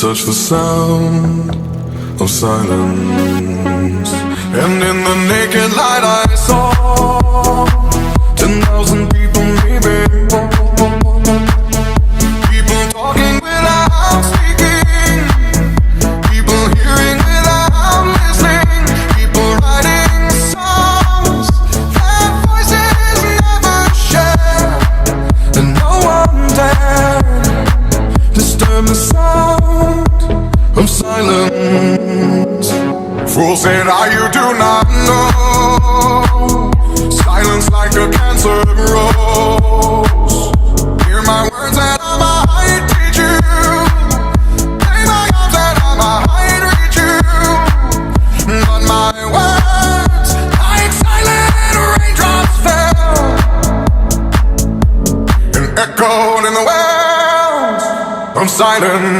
touch the sound of silence. And in the naked light I saw 10,000 people maybe. People talking without speaking, people hearing without listening, people writing songs that voices never share, and no one dared disturb the sound of silence. Fool said, you do not know. Silence like a cancer grows. Hear my words and I might teach you. Play my arms and I might reach you. But my words, like silent raindrops, fell and echoed in the wells of silence.